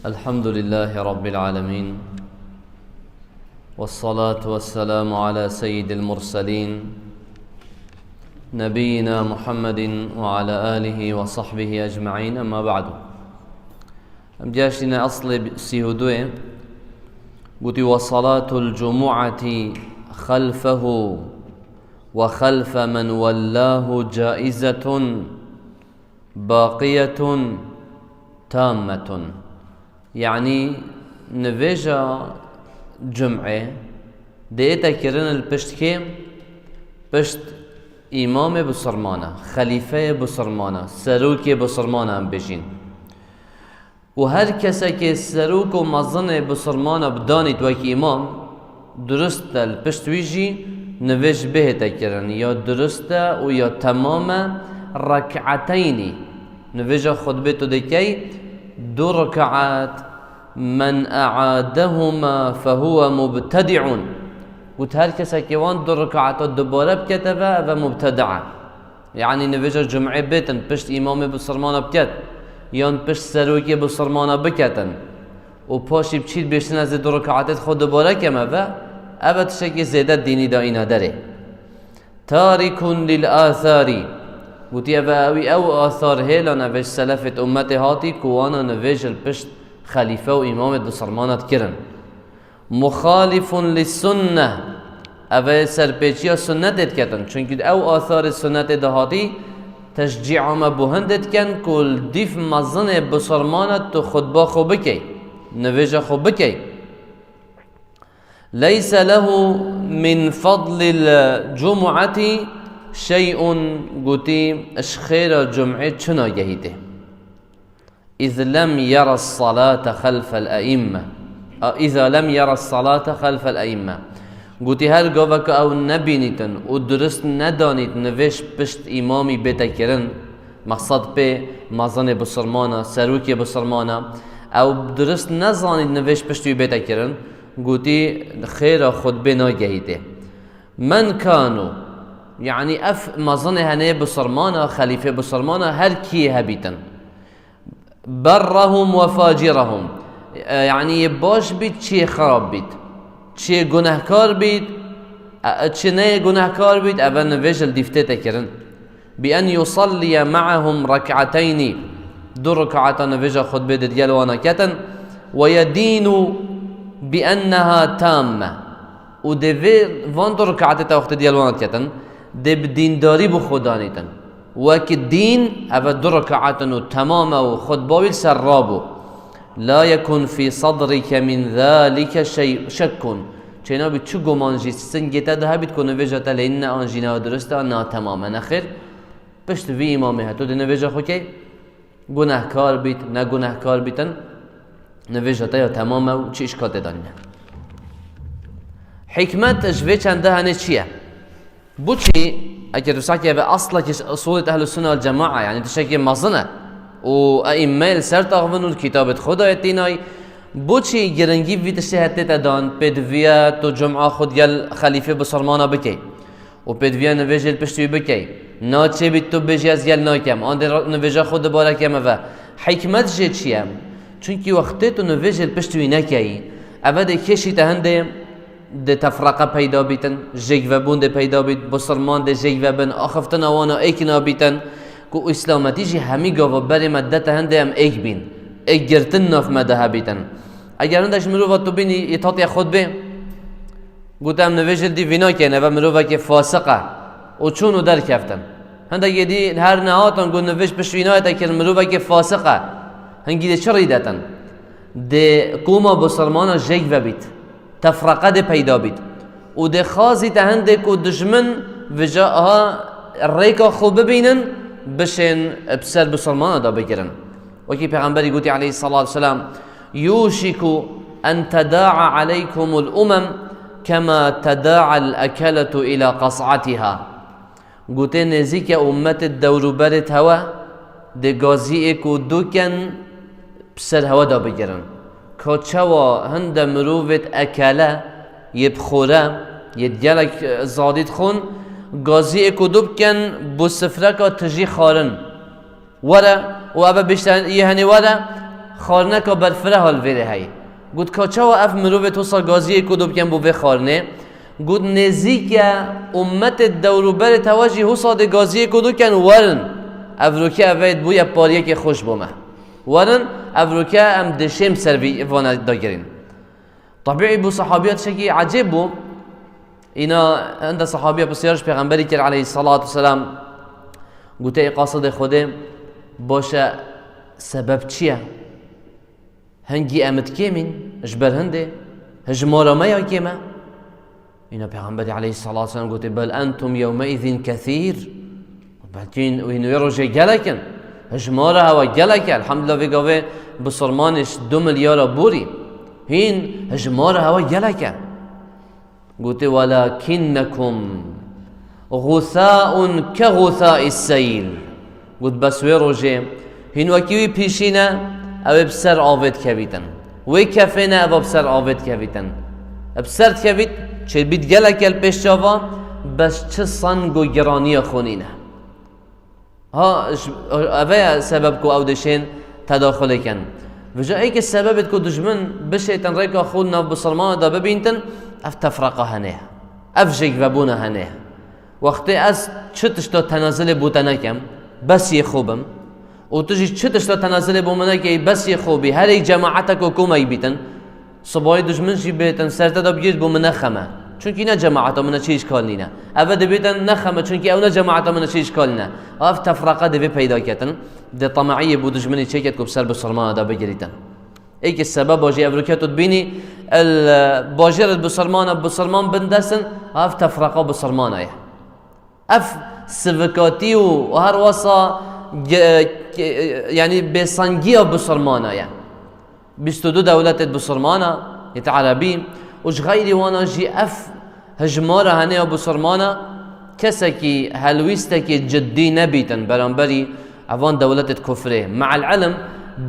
الحمد لله رب العالمين، والصلاة والسلام على سيد المرسلين نبينا محمد وعلى آله وصحبه أجمعين. أما بعد، جاشنا أصل سيهدوه قلت وصلاة الجمعة خلفه وخلف من ولاه جائزة باقية تامة. يعني نفيجا جمعة ديتا كرن البشت كيم بشت إمام بسرمانة، خليفة بسرمانة، سروك بسرمانة هم بجين. وهر كسا که سروك و مظن بسرمانة بدانيت وكي إمام درست البشت ويجي نویج بهتا کرن یا درسته و یا تمام رکعتینی. نویج خطبه تو دکی 2 ركعات من اعادهما فهو مبتدع. و هر کسی که وان 2 ركعات دوباره بکتبه و مبتدعه. يعني نویج جمعه بیتن پشت امام بسرمانه بکت یا پشت سروکی بسرمانه بکتن و پاشی بچید بیشتن از 2 ركعات خود دوباره کمه و ابد شکی زیده دینی دا اینا داره. تارکون للآثاری گوتی او آثار هیلا نویج سلفت امت هاتی کوانا نویج الپشت خلیفه و امام دو سرمانت کرن. مخالف للسنه او سرپیچی سنتت کتن چونکه او آثار سنت دهاتی تشجیع ما بهندت کن کل دیف مزن بسرمانت تو خطبه خو بکی نویج خو بکی. ليس له من فضل الجمعة شيء قتي اشخير جمعة شنا جهيته إذ لم يرى الصلاة خلف الأئمة إذا لم يرى الصلاة خلف الأئمة قتي هر قوك أو نبينيتن ودرست ندانيت نويش بشت إمامي بتكرن مقصد به مزان بسرمانة سروكي بسرمانة أو درست نزانيت نويش بشتوي بتكرن قوتي خير خطبه ناجهيته. من كانوا يعني مظن هنه بسرمانه خليفه بسرمانه هر كي هبيتن برهم وفاجرهم، يعني باش بيت چه خراب بيت چه گناهكار بيت چه نه گناهكار بيت اول نویجل دیفته تکرن بأن يصلي معهم ركعتين 2 ركعات نویجل خطبه ديال وانا كتن ويدين بأنها تامة و دوی وان 2 ركعات تا وقت ديالوانت كتن دي بدينداري بخدانيتن وك الدين أبا 2 ركعات تماما و خطبه سرابو لا يكن في صدرك من ذلك شيء شك چنا بي چو گمانجي سنگتا ده بيت كو نويجتا لإن آنجينا درستا نا تماما نخير پشت وی امامه هتو ده نويجا خو كي گناهكار بيت نا گناهكار بيتن نویجتا یا تمامه و چی اشکال دادنه. حکمت اجوه چنده هنه چیه؟ بو چی اگر تساکه به اصلا که اصول اهل السنه والجماعه يعني تشكي مظنه و ائمه سر تاغون کتابت خدا اتینای بو چی گرنگی وی تشهدت دادن پدویا تو جمعه خود گل خلیفه بسرمانه بکی و پدویا نویجل پشتوی بکی ناچه بیت تو بجی از گل ناکم آن نویجا خود بارکم و حکمت جه چیه؟ چونکی وقتی تو نویجل پشتوی نکی اوه کشی تهنده ده تفرقه پیدا بیتن جگوه بون ده پیدا بیت بسرمان ده جگوه بن آخفتن اوانا ایکنا بیتن که اسلامتی جی همی گاوا بری مده تهنده هم ایک بین ایک گرتن ناف مده ها بیتن. اگر اندش مروفا تو بینی ایتاتی خود بین گوته هم نویجل دی وینا کنه و مروفا که فاسقه و چونو در کفتن هنده دی هر نهاتان گو نویج پشوینای تا که مروفا که فاسقه هنگی ده چه ریدتن ده کوما بسرمانا جگ و بیت تفرقه ده پیدا بیت و ده خازی تهنده که دشمن و جاها ریکا خوب ببینن بشن بسر بسرمانا دا بگیرن وکی پیغمبری گوتی علیه الصلاة والسلام یوشکو ان تداعى علیکم الامم كما تداعى الاکلة الى قصعتها گوتی نزیک امت دورو برت هوا ده گازی اکو دوکن بسر هوا دا بگیرن که چوا هند مروفت اکله یبخوره یدگلک زادید خون گازی اکو دو بکن بو سفرکا تجی خارن وره و ابا بیشتر یه هنی وره خارنه که برفره حال ویره هی گود کچه و اف مروه تو سا گازی کدو بکن بو خارنه گود نزیک امت دوروبر توجه حساد گازی کدو کن ورن افروکه اوید بوی پاریه که خوش بومه ورن افروکه ام دشم سروی وانا داگرین طبیعی بو صحابیات شکی عجیب بو اینا عند صحابیه بسیارش پیغمبری کرد علیه الصلاة والسلام گوته قاصد خوده باشه سبب چیه هنگی امت کیمین اجبر هنده هجمارا ما یا کیمه اینا پیغمبری علیه الصلاة والسلام گوته بل انتم یومئذ کثیر بلکین و اینو یروجه گلکن هجمارا هوا گلکن الحمدلله ویگاوه بسرمانش 2 میلیارد بوری هین هجمارا هوا گلکن گوته ولكنكم غثاء كغثاء السيل گوت بس وی روژه هین وکیوی پیشینه او بسر آوید کویتن وی کفینه او بسر آوید کویتن بسر کوید چه بید گلک الپیش جاوا بس چه سنگ و گرانی خونینه ها اوه سبب کو او دشین تداخل کن و جایی که سببت کو دجمن بشیتن ریکا خون نو بسلمان دا ببینتن اف تفرقه هنه اف جيك بابونا هنه وقتی از چتش تا تنازل بوتنه کم بس یه خوبم و تجی چتش تا تنازل بومنه که بس یه خوبی هر یک جماعتك و کومای بیتن صبای دشمن جی بیتن سرتا دا بگیرد بومنه خمه چونکی نه جماعتا منه چه اشکال نینه اوه ده بیتن نخمه چونکی او نه جماعتا منه چه اشکال نه اف تفرقه ده بی پیدا کتن ده طمعیه بو دشمنی چه کت که بسر بسرمان دا بگیریتن ای که سبب باجی افروکیتو بینی باجرت بسرمان بندسن اف تفرقه بسرمانه اف سفکاتی و هر واسا یعنی بسنگی بسرمانه 22 دولت بسرمانه یت عربی وش غیری وانا جی اف هجماره هنه بسرمانه کسی که هلویسته که جدی نبیتن برانبری اوان دولت کفره مع العلم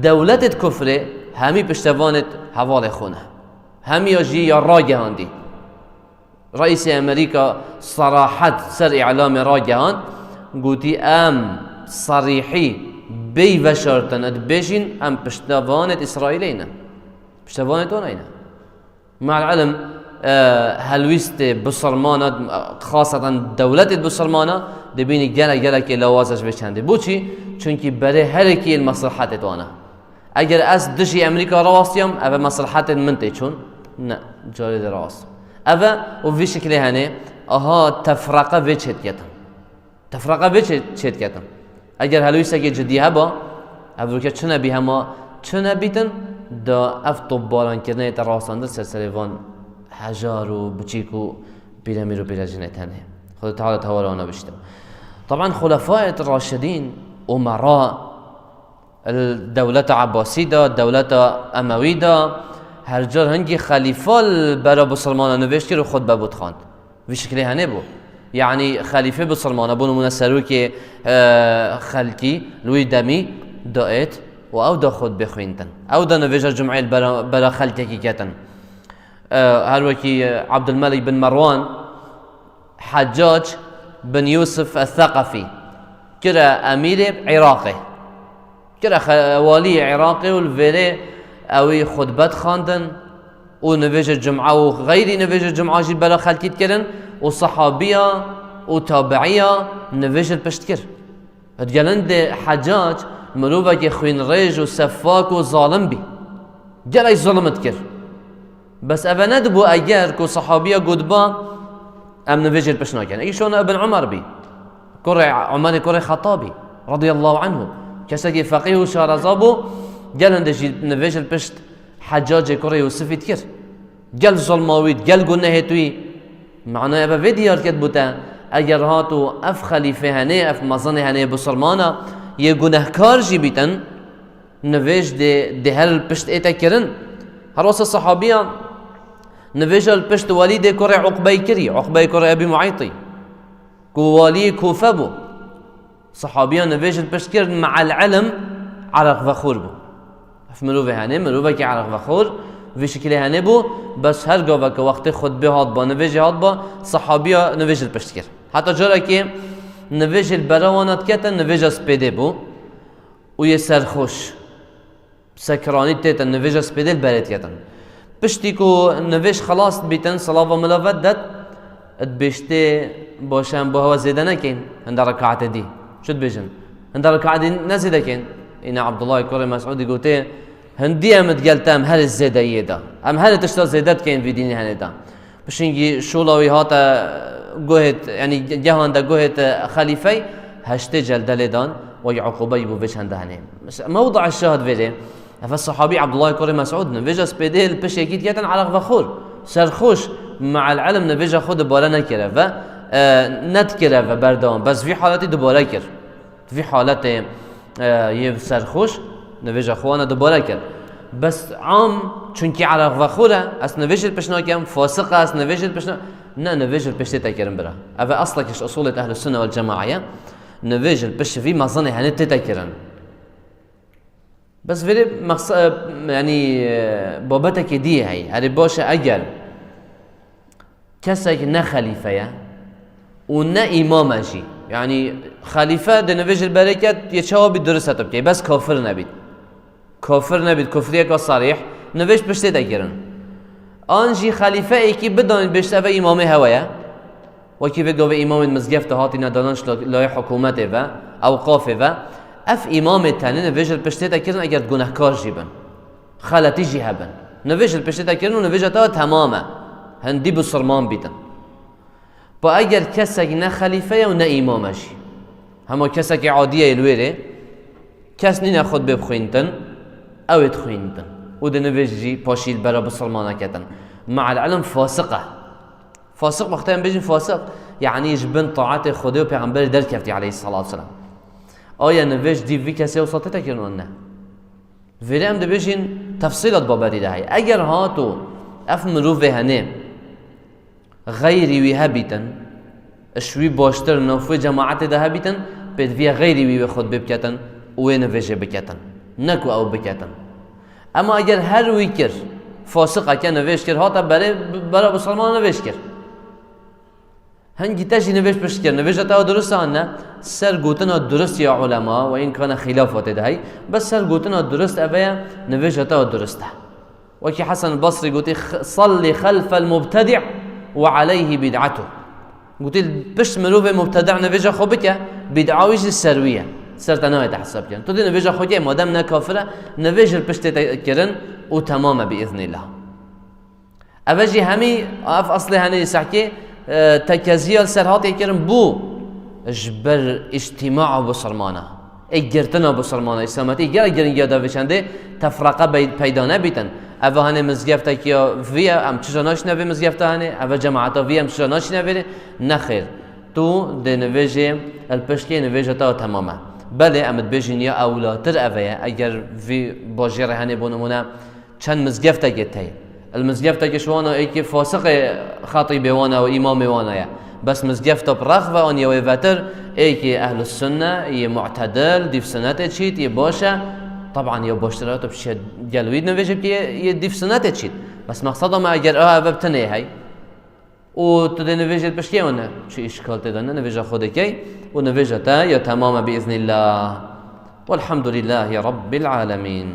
دولت کفره همی پشتوانت حوال خونه همی جی یا راگه هاندی رئیس امریکا صراحت سر اعلام راگه هاند گوتی ام صریحی بی وشارتن اد بیشین ام پشتوانت اسرائیل اینا پشتوانت اون اینا مع العلم هلویست بسرمانه خاصتا دولت بسرمانه دبینی گله که لوازش بچنده بو چی؟ چونکی برای هر کی المصلحت توانه اگر از دشی امریکا راستیم اوه مصلحت منته چون نه جاری در راست اوه و وی شکلی هنه آها تفرقه وی چید کتن تفرقه وی چید کتن اگر هلویسته که جدی هبا اوه که چه نبی هما چه نبیتن دا اف طبالان کرنه تا راستانده سلسله وان حجار و بچیک و پیرامیر و پیراجنه تنه خود تعالی توارانا بشتم طبعا خلفاء الراشدين امراء الدولة عباسي دا دولة اموي دا هر جار هنگی خلیفه برا بسلمان نوشتی رو خود بود خواند به شکلی هنه بو یعنی خلیفه بسلمان بو نمونه سروک خلکی لوی دمی دایت و او دا خود بخویندن او دا نوشت جمعی برا خلکی کی کتن هر وکی عبد الملك بن مروان حجاج بن يوسف الثقفي كرا امير عراقي كرا والي عراقي والفيري اوي خطبات خاندن ونفيج الجمعة وغير نفيج الجمعة جي بلا خلتيت كرن وصحابية وتابعية نفيج البشتكر هتقالند حجاج مروبا كي خوين ريج وسفاك وظالم بي جاي ظلمت كر بس افند بو اگر كو صحابية قدبا ام نفيج البشنا كان ايشون ابن عمر بي كري عمر كري خطابي رضي الله عنه كسكي فقيه وشارزابو قال نفيج البشت حجاج كري يوسفيت كر قال ظلماويت قال قلنا هيتوي معناه ابا فيديو كتبوتا اگر هاتو اف خليفه هنه اف مزن هنه بسرمانا يه گناهكار جي بيتن نفيج دي هل البشت ايتا كرن هروس الصحابيه نفيج البشت وليد كري عقبي كري عقبي كري ابي معيطي كو والي كوفه بو صحابيه نفيج البشت كر مع العلم عرق فخور بو افملو هنه ملو كي عرق فخور في شكل هنه بو بس هر جوابك وقت خطبه هات با نویج هات با صحابیا نویج پشت کرد حتی جرا که نویج البراوانات کتن نویج اسپیده بو و یه سرخوش سكراني تيتا نويجا سبيدل بريت يتن بشتيكو نويش خلاص بيتن صلاة وملافت دت بيشتي بوشان بوهوا زيدنا كين عند ركعة دي شو تبيجن عند ركعة دي نزيدا كين إن عبد الله كوري مسعود يقولتي هندي أمد قلتام هل الزيدة يدا أم هل تشتغل زيدات كين في ديني هندا بشينجي شولاوي هاتا جهت يعني جهان دا جهت خليفي هشتي جلدلدان ويعقوبة يبو فيش هندهني موضع الشاهد فيلي فالصحابي عبد الله كوري مسعود نفيجا سبيديل بش يجيت يتن على غفخور سرخوش مع العلم نفيجا خود بالا نكره و نتكره و بردام بس في حالتي دوباره كر في حالت يه سرخوش نفيجا خوانا دوباره كر بس عام چونكي على غفخوره اس نفيجل بشنا كم فاسق اس نفيجل بشنا نه نفيجل بشتي تكرم برا افا اصلا كش اصول اهل السنه والجماعه نفيجل بش في مظنه هنت تتكرن بس فيلي يعني بابتك دي هي هذه باشا اجل كسك نه خليفه ونا امام اجي يعني خليفه ده نفيجل بركات يتشاوب درسته بكي بس كافر نبيت كفرية صريح نویش بشته دکرن آنجی خلیفه ای که بدانید بشته و امام هوایا و که بگو امام مزگفت هاتی ندانش لای حکومت و اوقاف و اف امام تنه نویش بشته دکرن اگر گناهکار جیبن خالتی جی هبن نویش بشته دکرن و نویش تا تمامه هندی بسرمان بیتن با اگر کسی نه خلیفه و نه امام جی همه کسی که عادیه الویره کس نی نخود ببخوینتن او تخوينتن وده نفجي باشيل برا بسلمانه كتن مع العلم فاسق وقتها بيجي فاسق يعني يجبن طاعات خدا و پیغمبر در كفتي عليه الصلاة والسلام آيا نفج دي في كسي وسطتك ينونه فيلي ام ده بيجين تفصيلات بابدي ده هاي اگر هاتو اف مروف هنه غيري وي هبيتن اشوي باشتر نوفي جماعت ده هبيتن بيد فيها غيري وي خود ببكتن وين نفجي بكتن نكو او بكتن اما اگر هر وی کر فاسق که نویش کر هاتا برای بسلمان نویش کر هنگی تشی نویش پش کر نویش تا درست آنه سر گوتنا درست یا علما و این کان خلافات ده بس سر گوتنا درست اوه نویش تا درسته و که حسن البصری گوتی صلی خلف المبتدع و علیه بدعته گوتی پشت مروف مبتدع نویش خوبه که بدعاویش سرویه سرتناه تحسب كن تو دي نفيجا خوجي مادام نكافره نفيج البشت كرن وتماما باذن الله اوجي همي اف اصلي هني سحكي تكازيال سرهات كرن بو جبر اجتماع بسرمانه اجرتنا بسرمانه اسلامتي جرن يادا بشنده تفرقه پیدا نبيتن او هني مزگفتا كيا فيا ام چجاناش نوي مزگفتا هني او جماعتا فيا ام چجاناش نوي نخير تو دي نفيج البشت نفيج تا تماما بله امد بيجين يا اولاتر اويا اگر في باجير هني بونمونه چند مزگفتا گتاي المزگفتا که شوانا ای که فاسق خطیب وانا و امام وانا بس مزگفتا برخ و ان یوی وتر ای که اهل السنه ي معتدل ديف سنته چيت ي باشا طبعا يا باشترات بشد جلويد نويج بي ي ديف سنته چيت بس مقصده ما اگر وبتني هي و تو ده نویجت بشکی ونه چه اشکال تدانه نویجه خودکی و نویجه تا یا تمام بإذن الله والحمد لله رب العالمين.